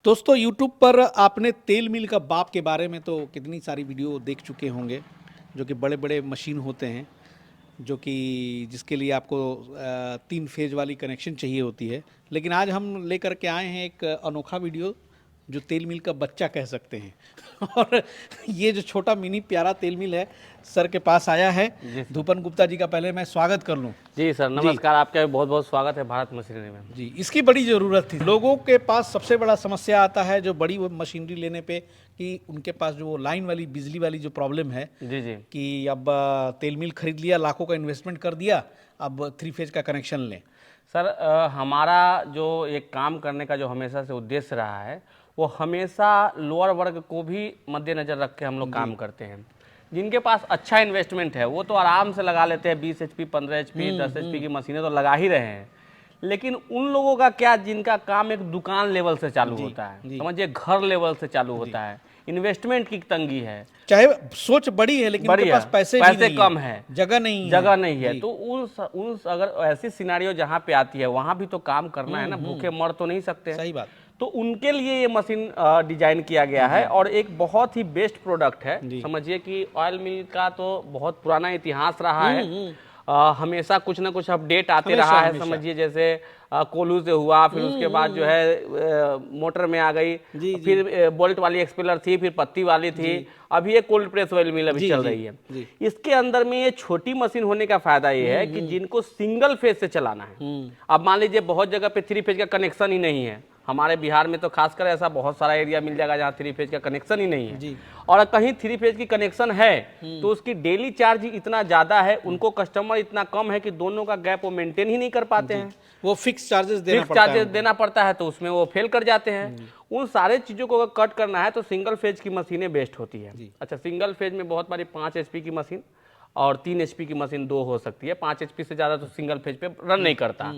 दोस्तों YouTube पर आपने तेल मिल का बाप के बारे में तो कितनी सारी वीडियो देख चुके होंगे जो कि बड़े बड़े मशीन होते हैं जो कि जिसके लिए आपको 3 फेज वाली कनेक्शन चाहिए होती है। लेकिन आज हम लेकर के आए हैं एक अनोखा वीडियो जो तेल मिल का बच्चा कह सकते हैं और ये जो छोटा मिनी प्यारा तेल मिल है सर के पास आया है। धूपन गुप्ता जी का पहले मैं स्वागत कर लूं। जी सर, नमस्कार। आपका भी बहुत बहुत स्वागत है भारत मशीनरी में। जी, इसकी बड़ी ज़रूरत थी। लोगों के पास सबसे बड़ा समस्या आता है जो बड़ी वो मशीनरी लेने पे कि उनके पास जो लाइन वाली बिजली वाली जो प्रॉब्लम है जी जी कि अब तेल मिल खरीद लिया, लाखों का इन्वेस्टमेंट कर दिया, अब 3 फेज का कनेक्शन लें। सर, हमारा जो एक काम करने का जो हमेशा से उद्देश्य रहा है वो हमेशा लोअर वर्ग को भी मद्देनज़र रख के हम लोग काम करते हैं। जिनके पास अच्छा इन्वेस्टमेंट है वो तो आराम से लगा लेते हैं, 20 HP 15 HP 10 HP की मशीनें तो लगा ही रहे हैं। लेकिन उन लोगों का क्या जिनका काम एक दुकान लेवल से चालू होता है, समझिए घर लेवल से चालू होता है, इन्वेस्टमेंट की तंगी है, चाहे सोच बड़ी है लेकिन उनके पास पैसे भी नहीं कम है, जगह नहीं है। तो उन अगर ऐसी सिनारियो जहाँ पे आती है वहाँ भी तो काम करना है ना, भूखे मर तो नहीं सकते। सही बात। तो उनके लिए ये मशीन डिजाइन किया गया है और एक बहुत ही बेस्ट प्रोडक्ट है। समझिए कि ऑयल मिल का तो बहुत पुराना इतिहास रहा है, हमेशा कुछ ना कुछ अपडेट आते रहा है। समझिए जैसे कोलू से हुआ, फिर उसके बाद जो है मोटर में आ गई, फिर बोल्ट वाली एक्सपेलर थी, फिर पत्ती वाली थी, अभी ये कोल्ड प्रेस ऑयल मिल अभी चल रही है। इसके अंदर में ये छोटी मशीन होने का फायदा ये है कि जिनको सिंगल फेज से चलाना है, अब मान लीजिए बहुत जगह पे 3 फेज का कनेक्शन ही नहीं है, हमारे बिहार में तो खासकर ऐसा बहुत सारा एरिया मिल जाएगा जहाँ 3 फेज का कनेक्शन ही नहीं है, और कहीं 3 फेज की कनेक्शन है तो उसकी डेली चार्ज इतना ज्यादा है, उनको कस्टमर इतना कम है कि दोनों का गैप वो मेंटेन ही नहीं कर पाते हैं, वो फिक्स चार्जेस देना पड़ता है, तो उसमें वो फेल कर जाते हैं। उन सारे चीजों को अगर कट करना है तो सिंगल फेज की मशीनें बेस्ट होती है। अच्छा, सिंगल फेज में बहुत बारी 5 HP की मशीन और 3 HP की मशीन 2 हो सकती है, 5 HP से ज़्यादा तो सिंगल फेज पे रन नहीं करता।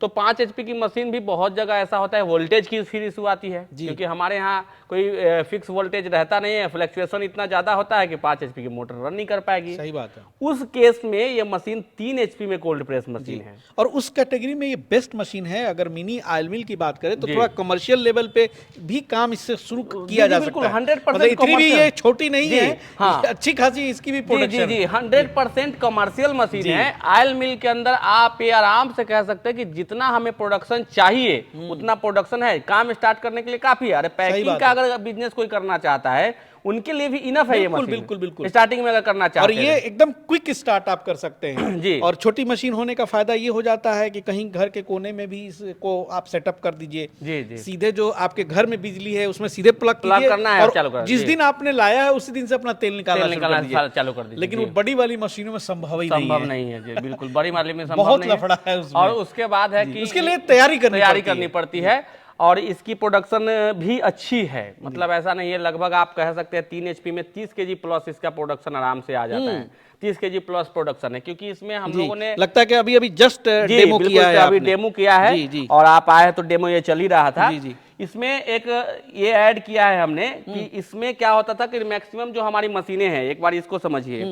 तो 5 HP की मशीन भी बहुत जगह ऐसा होता है वोल्टेज की फिर इशू आती है, क्योंकि हमारे यहाँ कोई फिक्स वोल्टेज रहता नहीं है, फ्लक्चुएशन इतना ज़्यादा होता है कि 5 HP की मोटर रन नहीं कर पाएगी। सही बात है। उस केस में ये मशीन 3 HP में कोल्ड प्रेस मशीन है और उस कैटेगरी में ये बेस्ट मशीन है। अगर मिनी ऑयल मिल की बात करें तो थोड़ा कमर्शियल लेवल पे भी काम इससे शुरू किया जा सकता है। 100% इतनी भी ये छोटी नहीं है, अच्छी खासी इसकी भी प्रोडक्शन जी 100% कमर्शियल मशीन है। ऑयल मिल के अंदर आप ये आराम से कह सकते हैं कि जितना हमें प्रोडक्शन चाहिए उतना प्रोडक्शन है, काम स्टार्ट करने के लिए काफी है। अरे पैकिंग का अगर बिजनेस कोई करना चाहता है उनके लिए भी इनफ है ये मशीन, बिल्कुल स्टार्टिंग में अगर करना चाहते हैं। और ये एकदम क्विक स्टार्ट आप कर सकते हैं जी। और छोटी मशीन होने का फायदा ये हो जाता है कि कहीं घर के कोने में भी इसको आप सेटअप कर दीजिए। जी। सीधे जो आपके घर में बिजली है उसमें सीधे प्लग करना है, चालू कर, जिस दिन आपने लाया है उसी दिन से अपना तेल निकालना चालू कर दीजिए। लेकिन वो बड़ी वाली मशीनों में संभव नहीं है जी, बिल्कुल बड़ी वाली में संभव बहुत लफड़ा है उसमें। और उसके बाद है कि उसके लिए तैयारी करनी पड़ती है और इसकी प्रोडक्शन भी अच्छी है। मतलब ऐसा नहीं है, लगभग आप कह सकते हैं 3 HP में 30 kg प्लस इसका प्रोडक्शन आराम से आ जाता है। 30 kg प्लस प्रोडक्शन है, क्योंकि इसमें हम लोगों ने लगता है कि अभी जस्ट डेमो किया है, अभी डेमो किया है और आप आए तो डेमो ये चल ही रहा था। इसमें एक ये ऐड किया है हमने कि इसमें क्या होता था कि मैक्सिमम जो हमारी मशीनें हैं, एक बार इसको समझिए,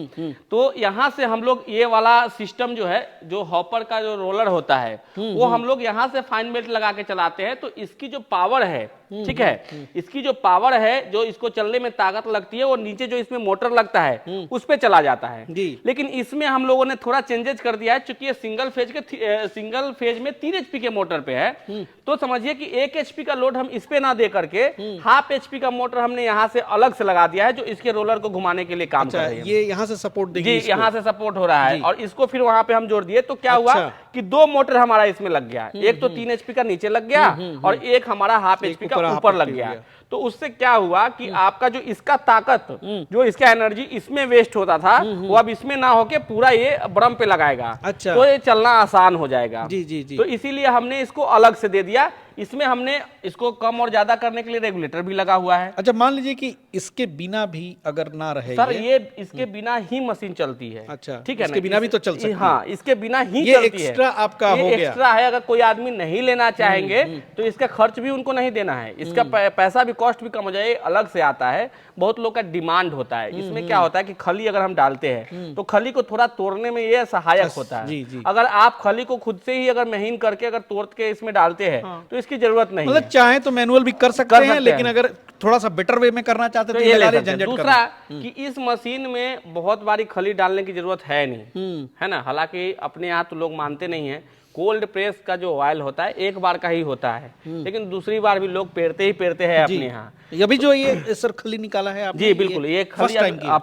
तो यहाँ से हम लोग ये वाला सिस्टम जो है, जो हॉपर का जो रोलर होता है वो हम लोग यहाँ से फाइन बेल्ट लगा के चलाते हैं। तो इसकी जो पावर है, ठीक है, इसकी जो पावर है, जो इसको चलने में ताकत लगती है, वो नीचे जो इसमें मोटर लगता है उस पे चला जाता है। लेकिन इसमें हम लोगों ने थोड़ा चेंजेस कर दिया है, चूंकि ये सिंगल फेज में 3 HP के मोटर पे है, तो समझिए कि 1 HP का लोड हम इस पे ना दे करके हाफ HP का मोटर हमने यहाँ से अलग से लगा दिया है, जो इसके रोलर को घुमाने के लिए काम कर रही है। ये यहाँ से सपोर्ट देगी, जी यहाँ से सपोर्ट हो रहा है, और इसको फिर वहां पे हम जोड़ दिए। तो क्या हुआ कि 2 मोटर हमारा इसमें लग गया, एक तो 3 HP का नीचे लग गया और एक हमारा हाफ HP का ऊपर लग गया। तो उससे क्या हुआ कि आपका जो इसका ताकत, जो इसका एनर्जी इसमें वेस्ट होता था, वो अब इसमें ना होके पूरा ये ब्रम पे लगाएगा। अच्छा। तो ये चलना आसान हो जाएगा। जी। तो इसीलिए हमने इसको अलग से दे दिया। इसमें हमने इसको कम और ज्यादा करने के लिए रेगुलेटर भी लगा हुआ है। अच्छा, मान लीजिए कि इसके बिना भी अगर ना रहे सर, ये इसके बिना ही मशीन चलती है। अच्छा, ठीक है, इसके बिना भी तो चल सकती है। हाँ, इसके बिना ही ये चलती है। एक्स्ट्रा आपका हो गया, एक्स्ट्रा है। अगर कोई आदमी नहीं लेना चाहेंगे तो इसका खर्च भी उनको नहीं देना है, इसका पैसा भी, कॉस्ट भी कम हो जाए, अलग से आता है। बहुत लोग का डिमांड होता है। इसमें क्या होता है कि खली अगर हम डालते हैं तो खली को थोड़ा तोड़ने में ये सहायक होता है। अगर आप खली को खुद से ही अगर महीन करके अगर तोड़ के इसमें डालते हैं तो इसकी जरूरत नहीं मतलब है। चाहे तो मैनुअल भी कर सकते हैं, लेकिन अगर थोड़ा सा बेटर वे में करना चाहते तो हैं ये तो ले लगा सकते हैं। झंझट दूसरा करना। कि इस मशीन में बहुत बारी खली डालने की जरूरत है नहीं, है ना। हालांकि अपने यहाँ तो लोग मानते नहीं है, कोल्ड प्रेस का जो ऑयल होता है एक बार का ही होता है, लेकिन दूसरी बार भी लोग पेरते ही पेरते हैं अपने यहाँ। अभी जो ये सर खली निकाला है आपने, जी बिल्कुल, ये खली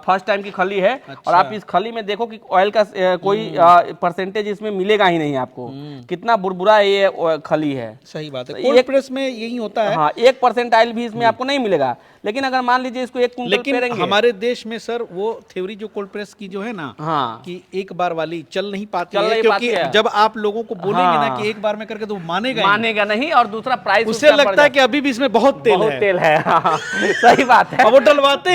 फर्स्ट टाइम की खली है। और आप इस खली में देखो कि ऑयल का कोई परसेंटेज इसमें मिलेगा ही नहीं आपको, कितना बुरबुरा ये खली है। सही बात है, कोल्ड प्रेस में यही होता है। हाँ, 1% ऑयल भी इसमें आपको नहीं मिलेगा। लेकिन अगर मान लीजिए इसको 1 कुंटल लेकिन पेरेंगे, हमारे देश में सर वो थ्योरी जो कोल्ड प्रेस की जो है ना, हाँ, कि एक बार वाली चल नहीं पाती चल है, नहीं क्योंकि पाती है। जब आप लोगों को बोलेंगे ना हाँ। कि एक बार में करके, तो वो मानेगा ही नहीं। मानेगा नहीं, और दूसरा प्राइस उससे लगता है कि अभी भी इसमें बहुत तेल है। हाँ, सही बात है। और वो डलवाते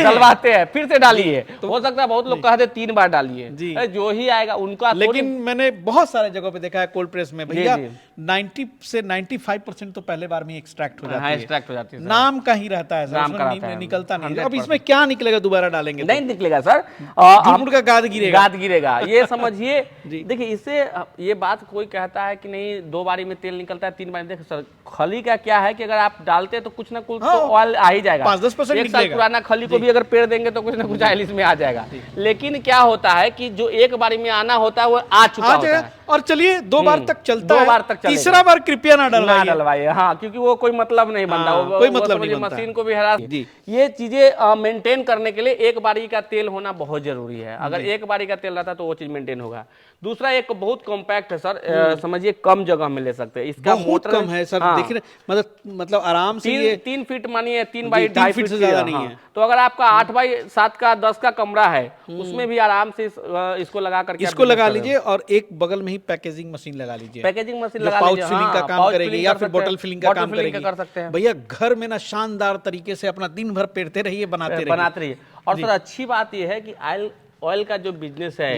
हैं फिर से डालिए, तो हो सकता है बहुत लोग कहते 3 बार डालिए, जो ही आएगा उनका। लेकिन मैंने बहुत सारे जगहों पे देखा है कोल्ड प्रेस में भैया 90 से 95% तो पहले बार में एक्सट्रैक्ट हो जाती है। एक्सट्रैक्ट हो जाती है, नाम का ही रहता है सर, नाम का उसमें रहता है। निकलता नहीं। अब इसमें क्या निकलेगा दोबारा डालेंगे तो? नहीं निकलेगा सर, झुरमुट का गाद गिरेगा। गाद गिरेगा, ये समझिए। देखिए इससे ये बात कोई कहता है कि नहीं 2 बारी में तेल निकलता है, 3 बारी। देखिए सर, खली का क्या है कि अगर आप डालते हैं तो कुछ ना कुछ तो ऑयल आ ही जाएगा। 5-10% एक साल पुराना खली को भी अगर पेड़ देंगे तो कुछ ना कुछ ऑयल इसमें आ जाएगा। लेकिन क्या होता है कि जो एक बारी में आना होता है वो आ चुका होता है। और चलिए 2 बार तक चलता है, 2 बार तक चलेगा। तीसरा बार कृपया ना डलवाइए। हाँ, क्योंकि वो कोई मतलब नहीं बनता, कोई मतलब नहीं बनता। मशीन को भी हरा। ये चीजें मेंटेन करने के लिए एक बारी का तेल होना बहुत जरूरी है। अगर एक बारी का तेल रहता तो वो चीज मेंटेन होगा। दूसरा, एक बहुत कॉम्पैक्ट है सर, समझिए कम जगह में ले सकते हैं। इसका बहुत कम है सर, देखिए मतलब आराम से 3 फीट मानिए, 3 बाई 2.5 फीट से ज्यादा नहीं है। तो अगर आपका 8 बाई 7 का 10 का कमरा है, उसमें भी आराम से इसको लगा करके इसको लगा लीजिए, और एक बगल में ही पैकेजिंग मशीन लगा लीजिए। पैकेजिंग मशीन लगा पाउच लीजिए, फिलिंग का काम करेगी, या फिर बोतल फिलिंग का काम कर सकते करेगी। हैं भैया घर में ना शानदार तरीके से अपना दिन भर पेरते रहिए, बनाते रहिए। और सर अच्छी बात यह है कि ऑयल का जो बिजनेस है,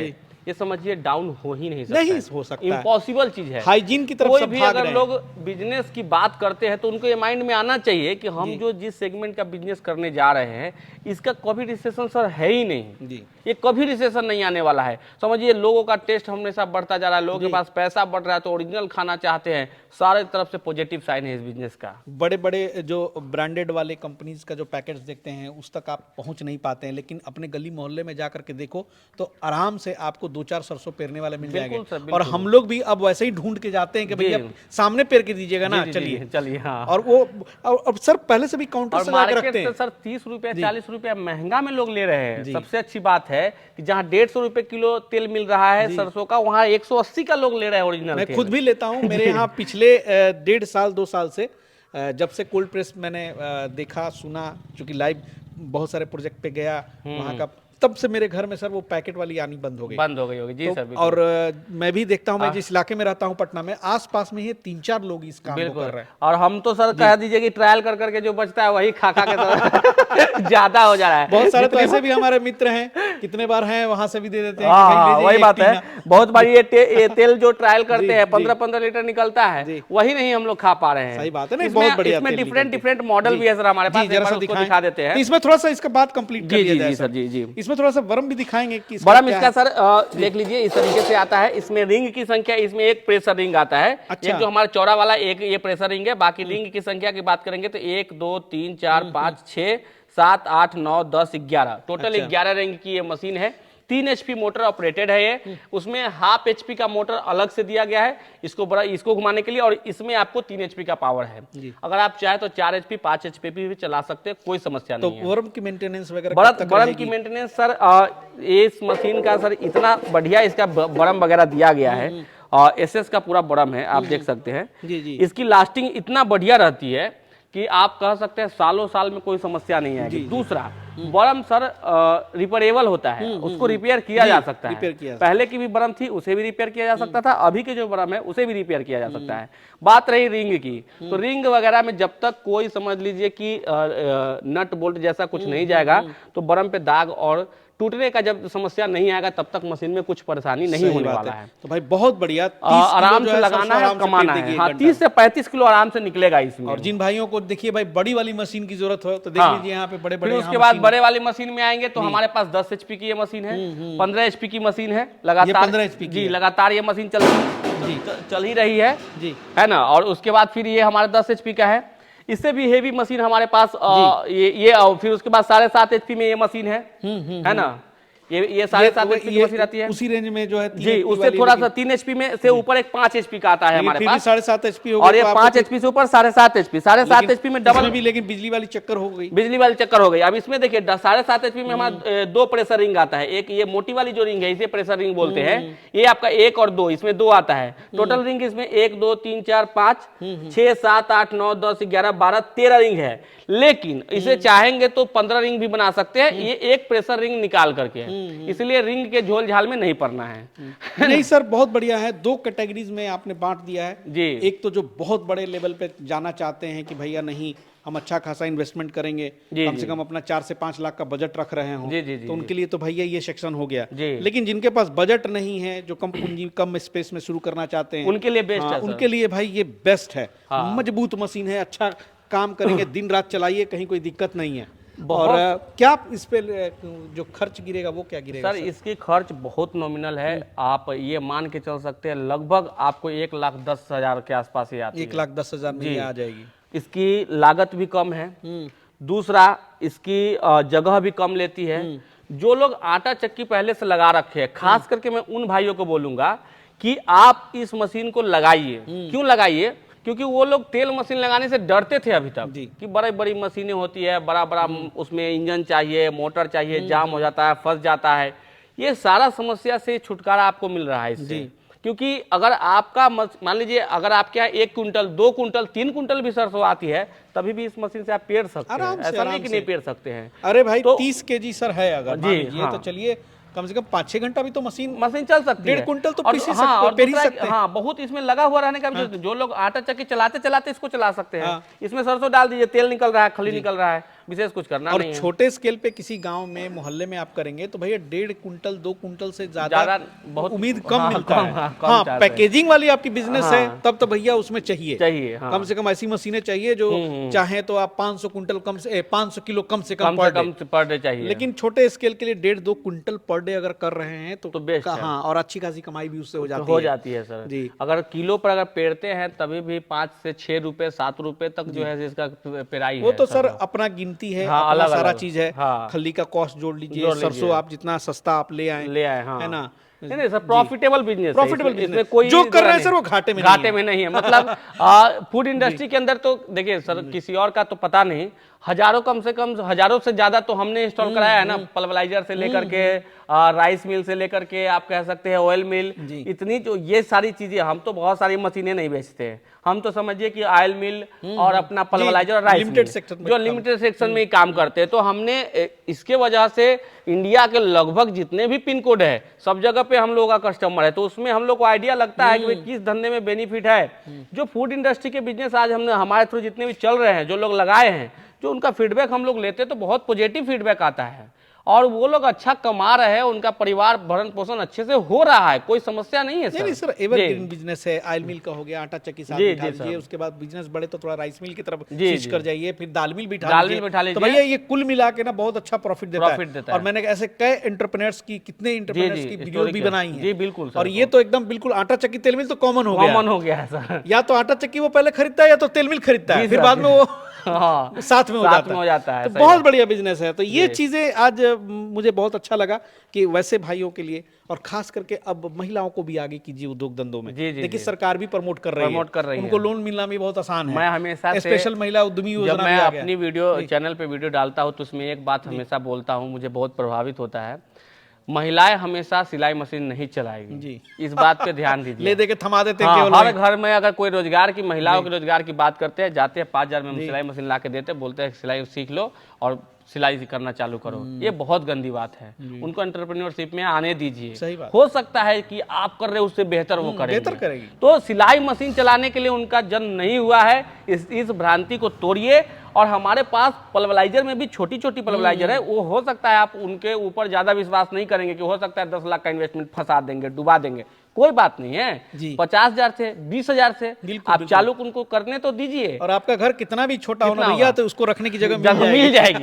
ये समझिए डाउन हो ही नहीं सकता, नहीं हो सकता, इम्पॉसिबल चीज है। हाइजीन की तरफ कोई सब भी भाग अगर रहे लोग बिजनेस की बात करते हैं तो उनको ये माइंड में आना चाहिए कि हम जो जिस सेगमेंट का बिजनेस करने जा रहे हैं, इसका कभी रिसेशन सर है ही नहीं जी। ये कभी रिसेशन नहीं आने वाला है। समझिए लोगों का टेस्ट हमेशा बढ़ता जा रहा है, लोगों के पास पैसा बढ़ रहा है तो ओरिजिनल खाना चाहते हैं। सारे तरफ से पॉजिटिव साइन है इस बिजनेस का। बड़े बड़े जो ब्रांडेड वाले कंपनीज का जो पैकेट्स देखते हैं उस तक आप पहुंच नहीं पाते हैं, लेकिन अपने गली मोहल्ले में जाकर के देखो तो आराम से आपको 2-4 सरसों पेरने वाले मिल जाएंगे। और हम लोग भी अब वैसे ही ढूंढ के जाते हैं कि भैया सामने पेर के दीजिएगा ना, चलिए। हाँ। और वो अब सर पहले से भी काउंटर से लगा रखते हैं सर 30 रुपया 40 रुपया महंगा में लोग ले रहे हैं। सबसे अच्छी बात है कि जहाँ 150 रुपए किलो तेल मिल रहा है सरसों का, वहाँ 180 का लोग ले रहे हैं ओरिजिनल। मैं खुद भी लेता हूँ। मेरे यहाँ पिछले 1.5-2 साल से जब से कोल्ड प्रेस मैंने देखा सुना, चूंकि लाइव बहुत सारे प्रोजेक्ट पे गया वहाँ का, तब से मेरे घर में सर वो पैकेट वाली आनी बंद हो गई होगी जी। तो, सर और मैं भी देखता हूँ, मैं जिस इलाके में रहता हूँ पटना में, आसपास में ही 3-4 लोग इस काम को कर रहे हैं। और हम तो सर कह दीजिए कि ट्रायल कर करके जो बचता है वही खा के तो ज्यादा हो जा रहा है। बहुत सारे तो ऐसे भी हमारे मित्र हैं, कितने बार हैं वहां से भी दे देते हैं। वही बात है, बहुत बार ये तेल जो ट्रायल करते हैं 15-15 लीटर निकलता है, वही नहीं हम लोग खा पा रहे हैं। सही बात है, बहुत बढ़िया। इसमें डिफरेंट मॉडल भी है सर हमारे पास, दिखा देते हैं। इसमें थोड़ा सा इसका बात कंप्लीट कर दिया जाए जी। इसमें थोड़ा सा बरम भी दिखाएंगे कि बरम इसका सर देख लीजिए इस तरीके से आता है। इसमें रिंग की संख्या, इसमें एक प्रेशर रिंग आता है। एक जो हमारा चौड़ा वाला एक ये प्रेशर रिंग है। बाकी रिंग की संख्या की बात करेंगे तो 1 2 3 4 5 6 7 8 9 10 11 टोटल 11 रिंग की ये मशीन है। 3 HP मोटर ऑपरेटेड है ये। उसमें ½ HP का मोटर अलग से दिया गया है इसको घुमाने के लिए, और इसमें आपको 3 HP का पावर है। अगर आप चाहे तो 4 HP 5 HP भी चला सकते हैं, कोई समस्या नहीं है। तो बर्म की मेंटेनेंस वगैरह, बर्म की मेंटेनेंस सर इस मशीन का सर इतना बढ़िया इसका बर्म वगैरह दिया गया है, SS का पूरा बर्म है, आप देख सकते हैं। इसकी लास्टिंग इतना बढ़िया रहती है कि आप कह सकते हैं सालों साल में कोई समस्या नहीं आएगी। दूसरा, बर्म सर रिपेयरेबल होता है, उसको रिपेयर किया जा सकता है। पहले की भी बर्म थी उसे भी रिपेयर किया जा सकता था, अभी के जो बर्म है उसे भी रिपेयर किया जा सकता है। बात रही रिंग की, तो रिंग वगैरह में जब तक कोई समझ लीजिए कि नट बोल्ट जैसा कुछ नहीं जाएगा तो बर्म पे दाग और टूटने का जब समस्या नहीं आएगा तब तक मशीन में कुछ परेशानी नहीं होने वाला है। तो भाई बहुत बढ़िया, आराम से लगाना है, कमाना है। हाँ, 30 से 35 किलो आराम से निकलेगा इसमें। और जिन भाइयों को देखिए भाई बड़ी वाली मशीन की जरूरत हो तो देख लीजिए यहाँ पे बड़े बड़े। उसके बाद बड़े वाली मशीन में आएंगे तो हमारे पास 10 HP की ये मशीन है, 15 HP की मशीन है लगातार। 15 HP जी लगातार ये मशीन चल रही है। चल ही रही है जी है ना। और उसके बाद फिर ये हमारे 10 HP का है, इससे भी हेवी मशीन हमारे पास ये फिर उसके बाद 7.5 HP में ये मशीन है ना। ये 7.5 HP की मशीन आती है, उसी रेंज में जो है जी, उससे थोड़ा सा 3 HP में से ऊपर एक 5 HP का आता है हमारे पास, 7.5 HP हो और ये 5 HP से ऊपर 7.5 HP, 7.5 HP में डबल भी, लेकिन बिजली वाली चक्कर हो गई, बिजली वाली चक्कर हो गई। अब इसमें देखिए 7.5 HP में हमारा 2 प्रेशर रिंग आता है, एक ये मोटी वाली जो रिंग है इसे प्रेशर रिंग बोलते हैं, ये आपका 1 और 2, इसमें 2 आता है टोटल रिंग। इसमें 1 2 3 4 5 6 7 8 9 10 11 12 13 रिंग है, लेकिन इसे चाहेंगे तो 15 रिंग भी बना सकते हैं, ये एक प्रेशर रिंग निकाल करके, इसलिए रिंग के झोल झाल में नहीं पड़ना है। नहीं सर, बहुत बढ़िया है। 2 कैटेगरीज में आपने बांट दिया है जी। एक तो जो बहुत बड़े लेवल पे जाना चाहते हैं कि भैया नहीं हम अच्छा खासा इन्वेस्टमेंट करेंगे, कम से कम अपना 4 से 5 लाख का बजट रख रहे हो, तो उनके लिए तो भैया ये सेक्शन हो गया। लेकिन जिनके पास बजट नहीं है, जो कम पूंजी कम स्पेस में शुरू करना चाहते हैं, उनके लिए बेस्ट है, उनके लिए भाई ये बेस्ट है। मजबूत मशीन है, अच्छा काम करेंगे, दिन रात चलाइए, कहीं कोई दिक्कत नहीं है। और क्या इस पे जो खर्च गिरेगा वो क्या गिरेगा सर? इसकी खर्च बहुत नॉमिनल है, आप ये मान के चल सकते हैं लगभग आपको 1,10,000 के आसपास ही आती है, 1,10,000 में आ जाएगी। इसकी लागत भी कम है, दूसरा इसकी जगह भी कम लेती है। जो लोग आटा चक्की पहले से लगा रखे हैं, खास करके मैं उन भाइयों को बोलूंगा कि आप इस मशीन को लगाइए। क्यों लगाइए? क्योंकि वो लोग तेल मशीन लगाने से डरते थे अभी तक कि बड़ी बड़ी मशीनें होती है, बड़ा बड़ा उसमें इंजन चाहिए, मोटर चाहिए, जाम हो जाता है, फंस जाता है। ये सारा समस्या से छुटकारा आपको मिल रहा है इससे। क्योंकि अगर आपका मान लीजिए अगर आपके यहाँ 1 कुंटल 2 कुंटल 3 कुंटल भी सरसों आती है, तभी भी इस मशीन से आप पेर सकते हैं, ऐसा नहीं कि नहीं पेर सकते हैं। अरे भाई तो 30 kg सर है अगर जी, ये तो चलिए कम से कम 5-6 घंटा भी तो मशीन चल सकती है। 1.5 कुंटल तो और पीस ही हाँ, सकते, पेर ही सकते हैं। हाँ, बहुत इसमें लगा हुआ रहने का भी जरूरत नहीं। जो लोग आटा चक्की चलाते चलाते इसको चला सकते हैं। इसमें सरसों डाल दीजिए, तेल निकल रहा है, खली निकल रहा है, विशेष कुछ करना नहीं है। और छोटे स्केल पे किसी गांव में मोहल्ले में आप करेंगे तो भैया 1.5 कुंटल 2 कुंटल से ज्यादा बहुत उम्मीद कम मिलता है। हाँ, पैकेजिंग वाली आपकी बिजनेस है तब तो भैया उसमें चाहिए कम से कम ऐसी मशीनें चाहिए जो चाहे तो आप 500 कुंटल कम से 500 किलो कम से कम पर डे चाहिए। लेकिन छोटे स्केल के लिए 1.5-2 कुंटल पर डे अगर कर रहे हैं तो बेस्ट है। हाँ, और अच्छी खासी कमाई भी उससे हो जाती है सर जी। अगर किलो पर अगर पेरते हैं तभी भी 5 से 6 रुपए 7 रुपए तक जो है इसका पेराई वो तो सर अपना गिनती है, अपना सारा चीज है। खली का कॉस्ट जोड़ लीजिए, सरसों आप जितना सस्ता आप ले आए, है ना। नहीं सर, प्रॉफिटेबल बिजनेस, इसमें कोई जो कर रहे हैं सर वो घाटे में नहीं है। मतलब फूड इंडस्ट्री के अंदर तो देखिए सर, किसी और का तो पता नहीं, हजारों कम से कम हजारों से ज्यादा तो हमने इंस्टॉल कराया है ना, पल्वराइजर से लेकर के राइस मिल से लेकर के आप कह सकते हैं ऑयल मिल, इतनी जो ये सारी चीजें, हम तो बहुत सारी मशीनें नहीं बेचते हैं, हम तो समझिए कि ऑयल मिल और अपना पल्वराइजर और राइस मिल जो लिमिटेड सेक्शन में ही काम करते हैं। तो हमने इसके वजह से इंडिया के लगभग जितने भी पिन कोड है सब जगह पे हम लोगों का कस्टमर है, तो उसमें हम लोग को आइडिया लगता है कि भाई किस धंधे में बेनिफिट है। जो फूड इंडस्ट्री के बिजनेस आज हमने हमारे थ्रू जितने भी चल रहे हैं, जो लोग लगाए हैं, जो उनका फीडबैक हम लोग लेते हैं तो बहुत पॉजिटिव फीडबैक आता है और वो लोग अच्छा कमा रहे हैं, उनका परिवार भरण पोषण अच्छे से हो रहा है, कोई समस्या नहीं है सर। नहीं सर, एवरग्रीन बिजनेस है। ऑयल मिल का हो गया, आटा चक्की साथ बिठा लीजिए, उसके बाद बिजनेस बढ़े तो थोड़ा राइस मिल की तरफ स्विच कर जाइए, फिर दाल मिल बिठा लीजिए, तो भैया ये कुल मिला के ना बहुत अच्छा प्रॉफिट देता है। और मैंने ऐसे कई एंटरप्रेन्योर्स की, कितने एंटरप्रेन्योर्स की वीडियो भी बनाई है। जी बिल्कुल। और ये तो एकदम बिल्कुल आटा चक्की तेल मिल तो कॉमन हो गया है सर। या तो आटा चक्की वो पहले खरीदता है या तो तेल मिल खरीदता है, फिर बाद में वो साथ में हो जाता है। तो बहुत बढ़िया बिजनेस है। तो ये चीजें आज मुझे बहुत अच्छा लगा कि वैसे भाइयों के लिए, और खास करके अब महिलाओं को भी आगे कीजिए उद्योग धंधों में। देखिए सरकार भी प्रमोट कर रही है, उनको लोन मिलना भी बहुत आसान है। मैं हमेशा स्पेशल महिला उद्यमी योजना जब मैं अपनी वीडियो चैनल पे वीडियो डालता हूँ तो उसमें एक बात हमेशा बोलता हूँ, मुझे बहुत प्रभावित होता है, महिलाएं हमेशा सिलाई मशीन नहीं चलाएगी जी। इस बात पे ध्यान दीजिए। ले दे के थमा देते हैं। हाँ, हर घर में अगर कोई रोजगार की, महिलाओं के रोजगार की बात करते हैं, जाते हैं 5,000 में सिलाई मशीन ला के देते हैं, बोलते हैं सिलाई सीख लो और सिलाई करना चालू करो। ये बहुत गंदी बात है, उनको एंटरप्रेन्योरशिप में आने दीजिए। हो सकता है कि आप कर रहे उससे बेहतर वो करेंगे। तो सिलाई मशीन चलाने के लिए उनका जन्म नहीं हुआ है, इस भ्रांति को तोड़िए। और हमारे पास पल्वराइजर में भी छोटी छोटी पल्वराइजर है, वो हो सकता है आप उनके ऊपर ज्यादा विश्वास नहीं करेंगे कि हो सकता है 10 लाख का इन्वेस्टमेंट फंसा देंगे, डुबा देंगे, कोई बात नहीं है। 50,000 से 20,000 से आप चालू उनको करने तो दीजिए। और आपका घर कितना भी छोटा होना भैया, तो उसको रखने की जगह मिल जाएगी।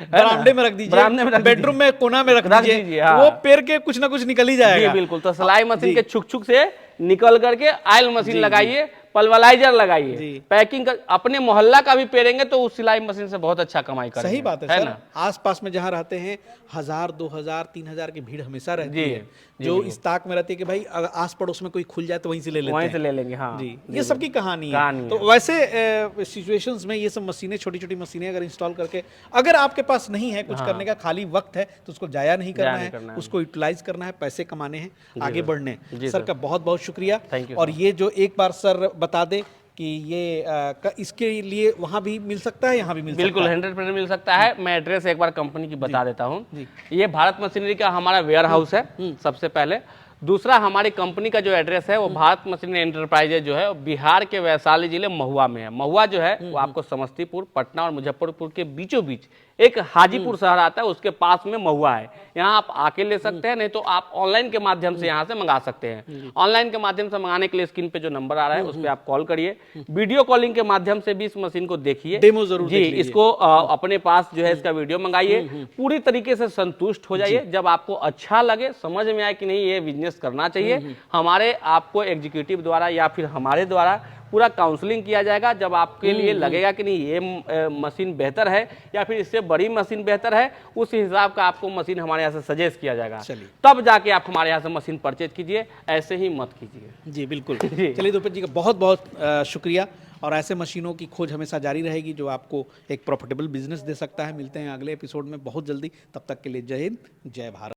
बरामदे में रख दीजिए, बेडरूम में कोना में रख दीजिए, वो पेड़ के कुछ ना कुछ निकल ही जाएगा। बिल्कुल। तो सिलाई मशीन के छुक छुक से निकल करके ऑयल मशीन लगाइए, पल्वलाइजर लगाइए, पैकिंग कर, अपने मोहल्ला का भी पेरेंगे तो उस सिलाई मशीन से बहुत अच्छा कमाई करेंगे। सही बात है सर। आसपास में जहाँ रहते हैं 1000, 2000, 3000 की भीड़ हमेशा रहती है, जो इस ताक में रहती है कि भाई अगर आस पड़ोस में कोई खुल जाए तो वहीं से ले लेते हैं, वहीं से ले लेंगे। हाँ जी, ये सबकी कहानी है। तो वैसे सिचुएशंस में ये सब मशीनें, छोटी छोटी मशीनें अगर इंस्टॉल करके, अगर आपके पास नहीं है कुछ करने का, खाली वक्त है, तो उसको जाया नहीं करना है, उसको यूटिलाइज करना है, पैसे कमाने हैं, आगे बढ़ने। सर का बहुत बहुत शुक्रिया। और ये जो एक बार सर बता दे कि ये इसके लिए वहाँ भी मिल सकता है, यहाँ भी मिल सकता है? बिल्कुल 100% मिल सकता है। मैं एड्रेस एक बार कंपनी की बता देता हूँ। ये भारत मशीनरी का हमारा वेयर हाउस है सबसे पहले। दूसरा, हमारी कंपनी का जो एड्रेस है वो भारत मशीनरी एंटरप्राइजेज जो है बिहार के वैशाली जिले महुआ में है। महुआ जो है वो आपको समस्तीपुर, पटना और मुजफ्फरपुर के बीचों बीच एक हाजीपुर शहर आता है, उसके पास में महुआ है। यहाँ आप आके ले सकते हैं, नहीं तो आप ऑनलाइन के माध्यम से यहाँ से मंगा सकते हैं। ऑनलाइन के माध्यम से मंगाने के लिए स्क्रीन पे जो नंबर आ रहा है उस पर आप कॉल करिए, वीडियो कॉलिंग के माध्यम से भी इस मशीन को देखिए, डेमो जरूर जी, इसको अपने पास जो है इसका वीडियो मंगाइए, पूरी तरीके से संतुष्ट हो जाइए। जब आपको अच्छा लगे, समझ में आए कि नहीं ये बिजनेस करना चाहिए, हमारे आपको एग्जीक्यूटिव द्वारा या फिर हमारे द्वारा पूरा काउंसलिंग किया जाएगा। जब आपके लिए लगेगा कि नहीं ये मशीन बेहतर है या फिर इससे बड़ी मशीन बेहतर है, उस हिसाब का आपको मशीन हमारे यहाँ से सजेस्ट किया जाएगा, तब जाके आप हमारे यहाँ से मशीन परचेज कीजिए, ऐसे ही मत कीजिए। जी बिल्कुल। चलिए द्रुपद जी का बहुत बहुत शुक्रिया, और ऐसे मशीनों की खोज हमेशा जारी रहेगी जो आपको एक प्रॉफिटेबल बिजनेस दे सकता है। मिलते हैं अगले एपिसोड में बहुत जल्दी, तब तक के लिए जय हिंद, जय भारत।